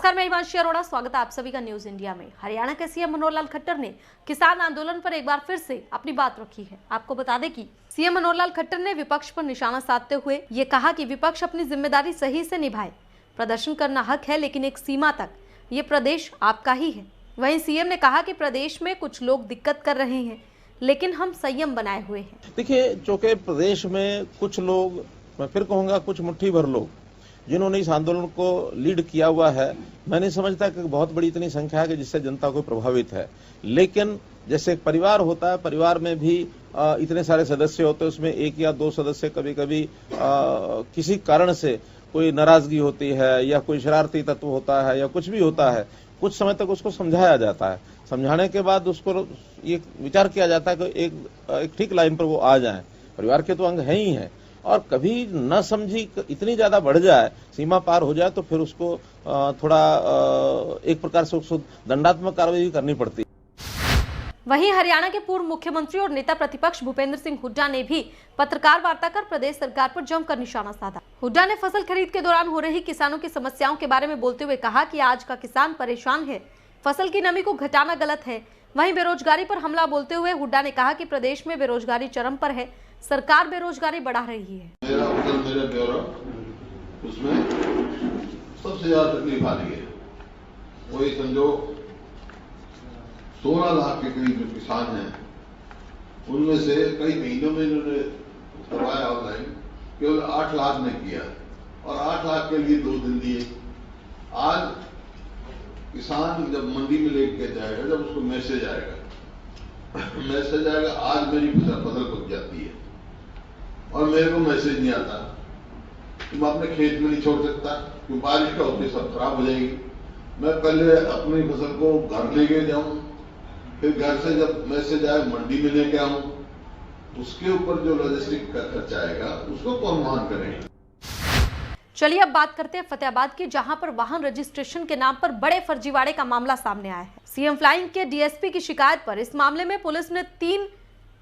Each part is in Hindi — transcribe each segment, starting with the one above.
नमस्कार, मैं हिमांशी अरोड़ा। स्वागत है आप सभी का न्यूज इंडिया में। हरियाणा के सीएम मनोहर लाल खट्टर ने किसान आंदोलन पर एक बार फिर से अपनी बात रखी है। आपको बता दें कि सीएम मनोहर लाल खट्टर ने विपक्ष पर निशाना साधते हुए ये कहा कि विपक्ष अपनी जिम्मेदारी सही से निभाए। प्रदर्शन करना हक है, लेकिन एक सीमा तक। ये प्रदेश आपका ही है। वहीं सीएम ने कहा कि प्रदेश में कुछ लोग दिक्कत कर रहे हैं, लेकिन हम संयम बनाए हुए हैं। देखिए, चूंकि प्रदेश में कुछ लोग, मैं फिर कहूंगा कुछ मुट्ठी भर लोग, जिन्होंने इस आंदोलन को लीड किया हुआ है, मैं नहीं समझता कि बहुत बड़ी इतनी संख्या है कि जिससे जनता को प्रभावित है। लेकिन जैसे एक परिवार होता है, परिवार में भी इतने सारे सदस्य होते हैं, उसमें एक या दो सदस्य कभी कभी किसी कारण से कोई नाराजगी होती है या कोई शरारती तत्व होता है या कुछ भी होता है, कुछ समय तक उसको समझाया जाता है। समझाने के बाद उसको ये विचार किया जाता है कि एक ठीक लाइन पर वो आ जाएं। परिवार के तो अंग हैं ही हैं, और कभी न समझी इतनी ज्यादा बढ़ जाए, सीमा पार हो जाए, तो फिर उसको थोड़ा एक प्रकार से उसको दंडात्मक कार्रवाई भी करनी पड़ती है। वहीं हरियाणा के पूर्व मुख्यमंत्री और नेता प्रतिपक्ष भूपेंद्र सिंह हुड्डा ने भी पत्रकार वार्ता कर प्रदेश सरकार पर जमकर निशाना साधा। हुड्डा ने फसल खरीद के दौरान हो रही किसानों की समस्याओं के बारे में बोलते हुए कहा कि आज का किसान परेशान है, फसल की नमी को घटाना गलत है। वहीं बेरोजगारी पर हमला बोलते हुए हुड्डा ने कहा कि प्रदेश में बेरोजगारी चरम पर है, सरकार बेरोजगारी बढ़ा रही है। मेरा ब्यौरा उसमें सबसे ज्यादा तकलीफ आ रही है। वही समझो 16 लाख के करीब जो किसान हैं, उनमें से कई महीनों में इन्होंने करवाया ऑनलाइन, केवल 8 लाख ने किया, और 8 लाख के लिए 2 दिन दिए। आज किसान जब मंडी में लेके जाएगा, जब उसको मैसेज आएगा, आज मेरी फसल पक जाती है और मेरे को मैसेज नहीं आता, तुम अपने खेत में नहीं छोड़ सकता, क्योंकि बारिश का होते सब खराब हो जाएगी। मैं पहले अपनी फसल को घर लेके जाऊं, फिर घर से जब मैसेज आए मंडी में लेके आऊं, उसके ऊपर जो लॉजिस्टिक का खर्चा आएगा उसको कौन वहन करेगा। चलिए अब बात करते हैं फतेहाबाद की, जहां पर वाहन रजिस्ट्रेशन के नाम पर बड़े फर्जीवाड़े का मामला सामने आया है। सीएम फ्लाइंग के डीएसपी की शिकायत पर इस मामले में पुलिस ने 3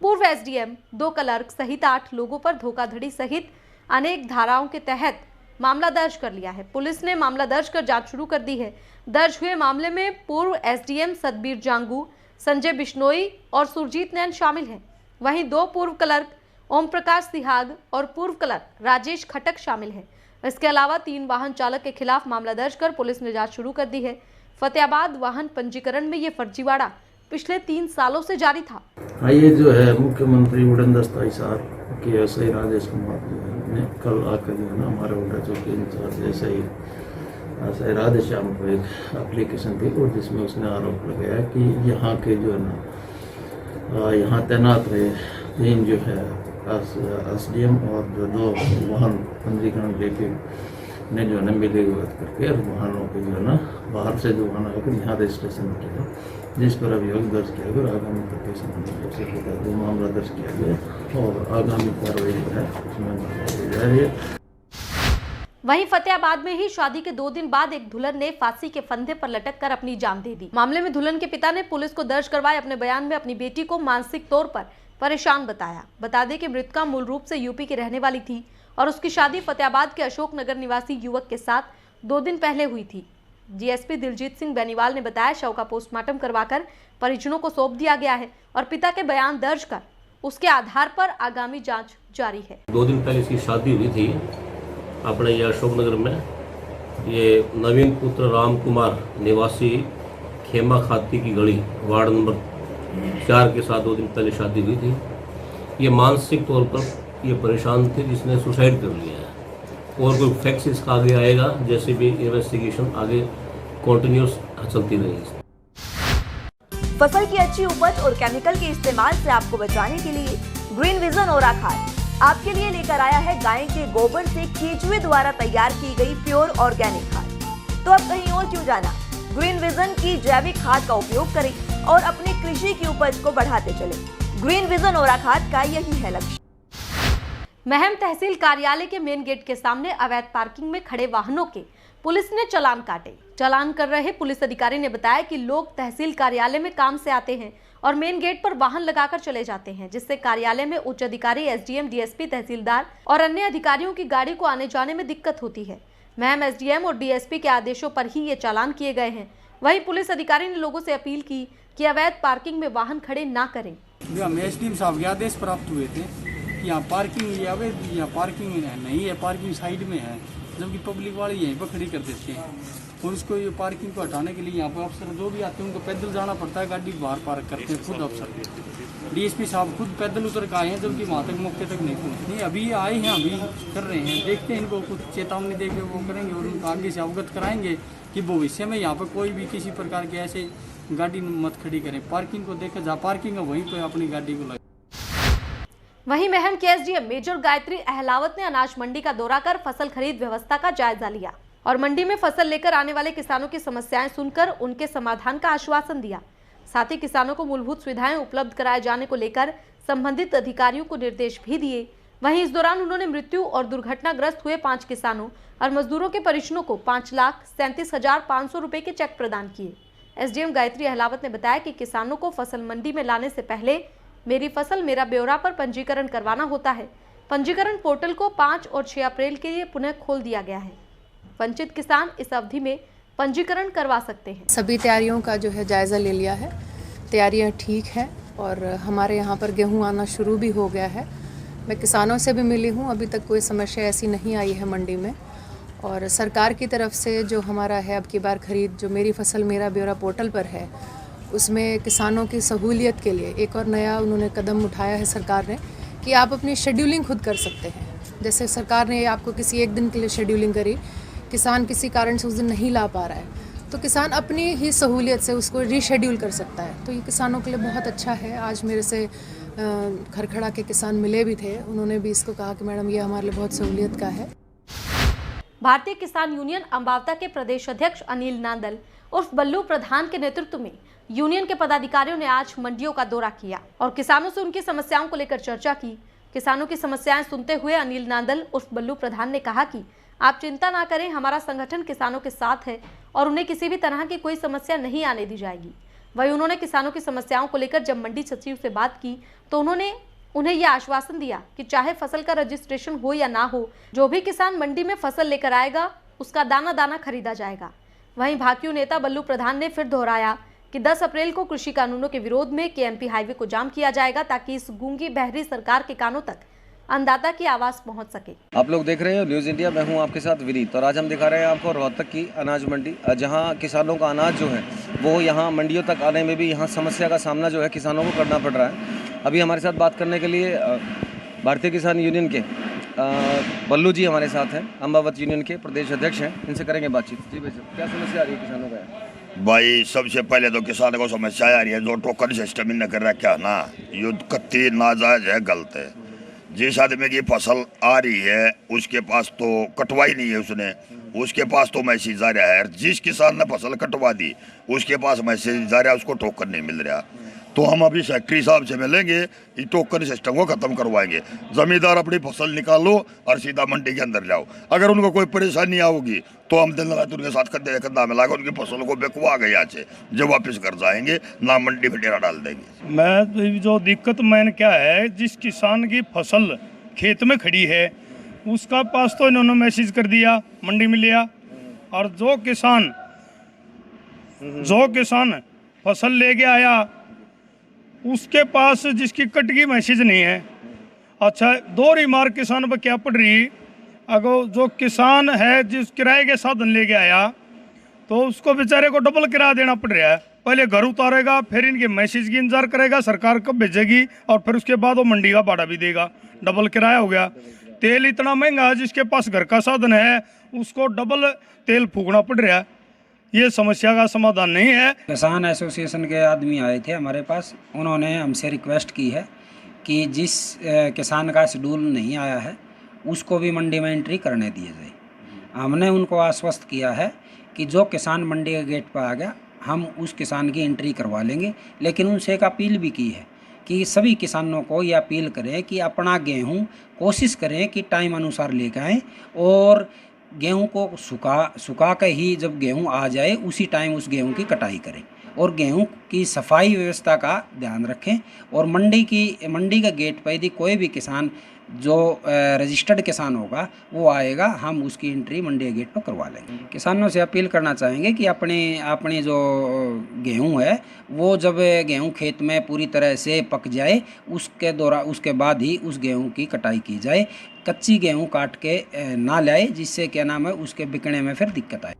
पूर्व एसडीएम, 2 क्लर्क सहित 8 लोगों पर धोखाधड़ी सहित अनेक धाराओं के तहत मामला दर्ज कर लिया है। पुलिस ने मामला दर्ज कर जांच शुरू कर दी है। दर्ज हुए मामले में पूर्व एसडीएम सतबीर जांगू, संजय बिश्नोई और सुरजीत नैन शामिल हैं। वहीं 2 पूर्व क्लर्क ओम प्रकाश सिहाग और पूर्व क्लर्क राजेश खटक शामिल हैं। इसके अलावा 3 वाहन चालक के खिलाफ मामला दर्ज कर पुलिस ने जांच शुरू कर दी है। फतेहाबाद वाहन पंजीकरण में ये फर्जीवाड़ा पिछले 3 सालों से जारी था। ये जो है मुख्यमंत्री उड़न दस्ताई साहब के ऐसे ही राजेश कुमार जो है ने कल आकर जो है ना हमारे उड़ा चौकी इंचार्ज ऐसे ही राधे श्याम को एक एप्लीकेशन दी, और जिसमें उसने आरोप लगाया कि यहाँ के जो है ना यहाँ तैनात रहे 3 जो है एसडीएम और जो 2 वाहन पंजीकरण लेके ने जो है ना मिलीभगत करके और वाहनों के जो है ना बाहर से जो वाहन आकर यहाँ रजिस्ट्रेशन किया, जिस पर अभियोग दर्ज किया गया। आगामी तक मामला दर्ज किया गया और आगामी कार्रवाई जो है उसमें जारी है। वहीं फतेहाबाद में ही शादी के 2 दिन बाद एक दुल्हन ने फांसी के फंदे पर लटक कर अपनी जान दे दी। मामले में दुल्हन के पिता ने पुलिस को दर्ज करवाए अपने बयान में अपनी बेटी को मानसिक तौर पर परेशान बताया। बता दें कि मृतका मूल रूप से यूपी की रहने वाली थी और उसकी शादी फतेहाबाद के अशोकनगर निवासी युवक के साथ 2 दिन पहले हुई थी। डीएसपी दिलजीत सिंह बेनीवाल ने बताया, शव का पोस्टमार्टम करवाकर परिजनों को सौंप दिया गया है और पिता के बयान दर्ज कर उसके आधार पर आगामी जांच जारी है। 2 दिन पहले इसकी शादी हुई थी अपने ये अशोकनगर में। ये नवीन पुत्र राम कुमार निवासी खेमा खाती की गली वार्ड नंबर 4 के साथ 2 दिन पहले शादी हुई थी। ये मानसिक तौर पर ये परेशान थे, जिसने सुसाइड कर लिया है, और कोई फैक्ट्स इसका आगे आएगा, जैसे भी इन्वेस्टिगेशन आगे कंटिन्यूस चलती रहेगी। फसल की अच्छी उपज और केमिकल के इस्तेमाल से आपको बचाने के लिए ग्रीन विजन ओरा खाद आपके लिए लेकर आया है गाय के गोबर से केंचुए द्वारा तैयार की गई प्योर ऑर्गेनिक खाद। तो अब कहीं और क्यों जाना, ग्रीन विजन की जैविक खाद का उपयोग करें और अपनी कृषि की उपज को बढ़ाते चलें। ग्रीन विजन ओरा खाद का यही है लक्ष्य। महम तहसील कार्यालय के मेन गेट के सामने अवैध पार्किंग में खड़े वाहनों के पुलिस ने चालान काटे। चालान कर रहे पुलिस अधिकारी ने बताया कि लोग तहसील कार्यालय में काम से आते हैं और मेन गेट पर वाहन लगाकर चले जाते हैं, जिससे कार्यालय में उच्च अधिकारी, एसडीएम, डीएसपी, तहसीलदार और अन्य अधिकारियों की गाड़ी को आने जाने में दिक्कत होती है। महम एसडीएम और डीएसपी के आदेशों पर ही ये चालान किए गए हैं। वहीं पुलिस अधिकारी ने लोगों से अपील की कि अवैध पार्किंग में वाहन खड़े ना करें। हमें एसडीएम साहब के आदेश प्राप्त हुए थे कि यहाँ पार्किंग यहाँ पार्किंग नहीं है, पार्किंग साइड में है, जबकि पब्लिक वाले यहीं पर खड़ी कर देते हैं। और इसको ये पार्किंग को हटाने के लिए यहाँ पर अफसर जो भी आते हैं उनको पैदल जाना पड़ता है, गाड़ी बाहर पार्क करते हैं खुद अफसर। डीएसपी साहब खुद पैदल उतर के आए हैं, जबकि वहाँ तक मौके तक नहीं पहुँचे। अभी आए हैं, अभी कर रहे हैं, देखते हैं इनको कुछ चेतावनी दे के वो करेंगे और उनको आगे से अवगत कराएंगे कि भविष्य में यहाँ पर कोई भी किसी प्रकार के ऐसे गाड़ी मत खड़ी करें। पार्किंग को देकर जहाँ पार्किंग है वहीं पर अपनी गाड़ी को लगाए। वहीं महम के एसडीएम मेजर गायत्री अहलावत ने अनाज मंडी का दौरा कर फसल खरीद व्यवस्था का जायजा लिया और मंडी में फसल लेकर आने वाले किसानों की समस्याएं सुनकर उनके समाधान का आश्वासन दिया। साथ ही किसानों को मूलभूत सुविधाएं उपलब्ध कराए जाने को लेकर संबंधित अधिकारियों को निर्देश भी दिए। वहीं इस दौरान उन्होंने मृत्यु और दुर्घटनाग्रस्त हुए 5 किसानों और मजदूरों के परिजनों को 5,37,500 रुपए के चेक प्रदान किए। एसडीएम गायत्री अहलावत ने बताया कि किसानों को फसल मंडी में लाने से पहले मेरी फसल मेरा ब्यौरा पर पंजीकरण करवाना होता है। पंजीकरण पोर्टल को 5 और 6 अप्रैल के लिए पुनः खोल दिया गया है। वंचित किसान इस अवधि में पंजीकरण करवा सकते हैं। सभी तैयारियों का जो है जायज़ा ले लिया है, तैयारियां ठीक हैं और हमारे यहाँ पर गेहूं आना शुरू भी हो गया है। मैं किसानों से भी मिली हूँ, अभी तक कोई समस्या ऐसी नहीं आई है मंडी में। और सरकार की तरफ से जो हमारा है अब की बार खरीद जो मेरी फसल मेरा ब्यौरा पोर्टल पर है, उसमें किसानों की सहूलियत के लिए एक और नया उन्होंने कदम उठाया है सरकार ने कि आप अपनी शेड्यूलिंग खुद कर सकते हैं। जैसे सरकार ने आपको किसी एक दिन के लिए शेड्यूलिंग करी, किसान किसी कारण से उस दिन नहीं ला पा रहा है तो किसान अपनी ही सहूलियत से उसको रीशेड्यूल कर सकता है। तो ये किसानों के लिए बहुत अच्छा है। आज मेरे से खरखड़ा के किसान मिले भी थे, उन्होंने भी इसको कहा कि मैडम ये हमारे लिए बहुत सहूलियत का है। भारतीय किसान यूनियन अम्बावता के प्रदेश अध्यक्ष अनिल नांदल उर्फ बल्लू प्रधान के नेतृत्व में यूनियन के पदाधिकारियों ने आज मंडियों का दौरा किया और किसानों से उनकी समस्याओं को लेकर चर्चा की। किसानों की समस्याएं सुनते हुए अनिल नांदल उर्फ बल्लू प्रधान ने कहा कि आप चिंता ना करें, हमारा संगठन किसानों के साथ है और उन्हें किसी भी तरह की कोई समस्या नहीं आने दी जाएगी। वहीं उन्होंने किसानों की समस्याओं को लेकर जब मंडी सचिव से बात की तो उन्होंने उन्हें यह आश्वासन दिया कि चाहे फसल का रजिस्ट्रेशन हो या ना हो, जो भी किसान मंडी में फसल लेकर आएगा उसका दाना दाना खरीदा जाएगा। वहीं भाकियू नेता बल्लू प्रधान ने फिर दोहराया कि 10 अप्रैल को कृषि कानूनों के विरोध में केएमपी हाईवे को जाम किया जाएगा ताकि इस गूंगी बहरी सरकार के कानों तक अन्नदाता की आवाज पहुंच सके। आप लोग देख रहे हो न्यूज़ इंडिया, मैं हूं आपके साथ विनीत और आज हम दिखा रहे हैं आपको रोहतक की अनाज मंडी, जहां किसानों का अनाज जो है वो यहां मंडियों तक आने में भी यहां समस्या का सामना जो है किसानों को करना पड़ रहा है। अभी हमारे साथ बात करने के लिए भारतीय किसान यूनियन के बल्लू जी हमारे साथ हैं, अम्बावत यूनियन के प्रदेश अध्यक्ष हैं, इनसे करेंगे बातचीत। जी भाई साहब, क्या समस्या आ रही है किसानों का? भाई सबसे पहले तो किसानों को समस्या आ रही है जो टोकन सिस्टम इन्हें कर रखा है ना, ये कत्ती नाजायज है, गलत है। जिस आदमी की फसल आ रही है उसके पास तो कटवाई नहीं है, उसके पास तो मैसेज आ रहा है। जिस किसान ने फसल कटवा दी उसके पास मैसेज आ रहा है, उसको टोकन नहीं मिल रहा। तो हम अभी सेक्रेटरी साहब से मिलेंगे, इस टोकन सिस्टम को खत्म करवाएंगे। जमींदार अपनी फसल निकालो और सीधा मंडी के अंदर जाओ। अगर उनको कोई परेशानी आओगी तो हम दिन रात उनके साथ कंधा मिलाकर उनकी फसल को बेकवा गए यहाँ से जब वापस कर जाएंगे, ना मंडी में डेरा डाल देंगे। मैं जो दिक्कत मैंने क्या है, जिस किसान की फसल खेत में खड़ी है उसका पास तो इन्होंने मैसेज कर दिया, मंडी में लिया, और जो किसान फसल लेके आया उसके पास जिसकी कटगी मैसेज नहीं है। अच्छा, दो रिमार्क किसान पर क्या पड़ रही, अगर जो किसान है जिस किराए के साधन लेके आया तो उसको बेचारे को डबल किराया देना पड़ रहा है। पहले घर उतारेगा, फिर इनके मैसेज की इंतजार करेगा सरकार कब भेजेगी, और फिर उसके बाद वो मंडी का भाड़ा भी देगा। डबल किराया हो गया। तेल इतना महंगा है, जिसके पास घर का साधन है उसको डबल तेल फूकना पड़ रहा है। ये समस्या का समाधान नहीं है। किसान एसोसिएशन के आदमी आए थे हमारे पास, उन्होंने हमसे रिक्वेस्ट की है कि जिस किसान का शेड्यूल नहीं आया है उसको भी मंडी में एंट्री करने दिया जाए। हमने उनको आश्वस्त किया है कि जो किसान मंडी के गेट पर आ गया हम उस किसान की एंट्री करवा लेंगे। लेकिन उनसे एक अपील भी की है कि सभी किसानों को ये अपील करें कि अपना गेहूँ कोशिश करें कि टाइम अनुसार लेकर आएँ और गेहूं को सुखा के ही जब गेहूं आ जाए उसी टाइम उस गेहूं की कटाई करें। और गेहूं की सफाई व्यवस्था का ध्यान रखें। और मंडी का गेट पर यदि कोई भी किसान जो रजिस्टर्ड किसान होगा वो आएगा, हम उसकी एंट्री मंडी गेट पर करवा लेंगे। किसानों से अपील करना चाहेंगे कि अपने जो गेहूं है वो जब गेहूं खेत में पूरी तरह से पक जाए उसके बाद ही उस गेहूं की कटाई की जाए। कच्ची गेहूं काट के ना लाए, जिससे क्या नाम है उसके बिकने में फिर दिक्कत आए।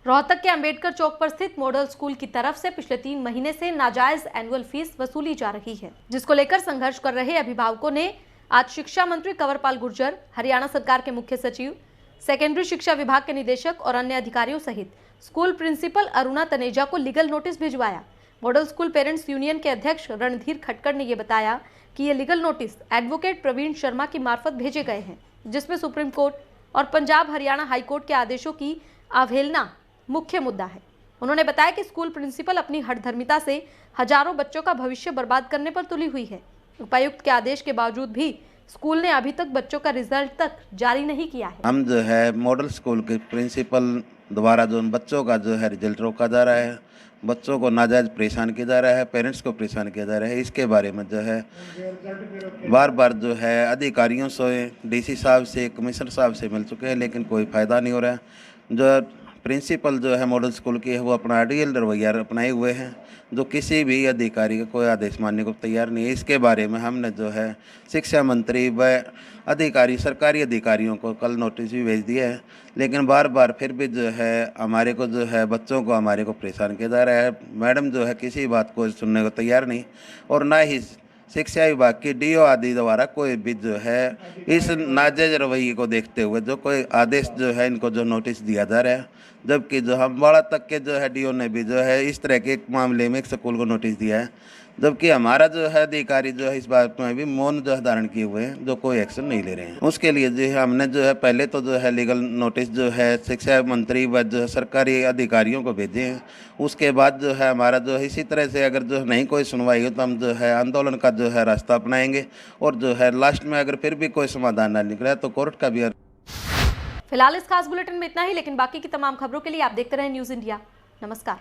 रोहतक के अंबेडकर चौक पर स्थित मॉडल स्कूल की तरफ से पिछले 3 महीने से नाजायज एनुअल फीस वसूली जा रही है, जिसको लेकर संघर्ष कर रहे अभिभावकों ने आज शिक्षा मंत्री कंवरपाल गुर्जर, हरियाणा सरकार के मुख्य सचिव, सेकेंडरी शिक्षा विभाग के निदेशक और अन्य अधिकारियों सहित स्कूल प्रिंसिपल अरुणा तनेजा को लीगल नोटिस भिजवाया। मॉडल स्कूल पेरेंट्स यूनियन के अध्यक्ष रणधीर खटकर ने यह बताया कि ये legal notice advocate Praveen Sharma की मार्फत भेजे गए हैं, जिसमें सुप्रीम कोर्ट और पंजाब हरियाणा हाईकोर्ट के आदेशों की अवहेलना मुख्य मुद्दा है। उन्होंने बताया कि स्कूल प्रिंसिपल अपनी हठधर्मिता से हजारों बच्चों का भविष्य बर्बाद करने पर तुली हुई है। उपायुक्त के आदेश के बावजूद भी स्कूल ने अभी तक बच्चों का रिजल्ट तक जारी नहीं किया है। हम जो है मॉडल स्कूल के प्रिंसिपल द्वारा जो बच्चों का जो है रिजल्ट रोका जा रहा है, बच्चों को नाजायज परेशान किया जा रहा है, पेरेंट्स को परेशान किया जा रहा है, इसके बारे में जो है बार बार जो है अधिकारियों से, डीसी साहब से, कमिश्नर साहब से मिल चुके हैं, लेकिन कोई फ़ायदा नहीं हो रहा है। जो प्रिंसिपल जो है मॉडल स्कूल की है वो अपना आइडियल रवैया अपनाए हुए हैं, जो किसी भी अधिकारी का कोई आदेश मानने को तैयार नहीं है। इसके बारे में हमने जो है शिक्षा मंत्री व अधिकारी, सरकारी अधिकारियों को कल नोटिस भी भेज दिया है, लेकिन बार बार फिर भी जो है हमारे को जो है बच्चों को हमारे को परेशान किया जा रहा है। मैडम जो है किसी बात को सुनने को तैयार नहीं, और ना ही शिक्षा विभाग की डीओ आदि द्वारा कोई भी जो है इस नाजायज रवैये को देखते हुए जो कोई आदेश जो है इनको जो नोटिस दिया जा रहा है, जबकि जो अम्बाड़ा तक के जो है डीओ ने भी जो है इस तरह के एक मामले में एक स्कूल को नोटिस दिया है, जबकि हमारा जो है अधिकारी जो है इस बात में भी मौन जो है धारण किए हुए हैं, जो कोई एक्शन नहीं ले रहे हैं। उसके लिए जो है हमने जो है पहले तो जो है लीगल नोटिस जो है शिक्षा मंत्री व जो है सरकारी अधिकारियों को भेजे हैं। उसके बाद जो है हमारा जो है इसी तरह से अगर जो नहीं कोई सुनवाई हो तो हम जो है आंदोलन का जो है रास्ता अपनाएंगे, और जो है लास्ट में अगर फिर भी कोई समाधान ना निकला तो कोर्ट का भी। फिलहाल इस खास बुलेटिन में इतना ही, लेकिन बाकी की तमाम खबरों के लिए आप देखते रहें न्यूज़ इंडिया। नमस्कार।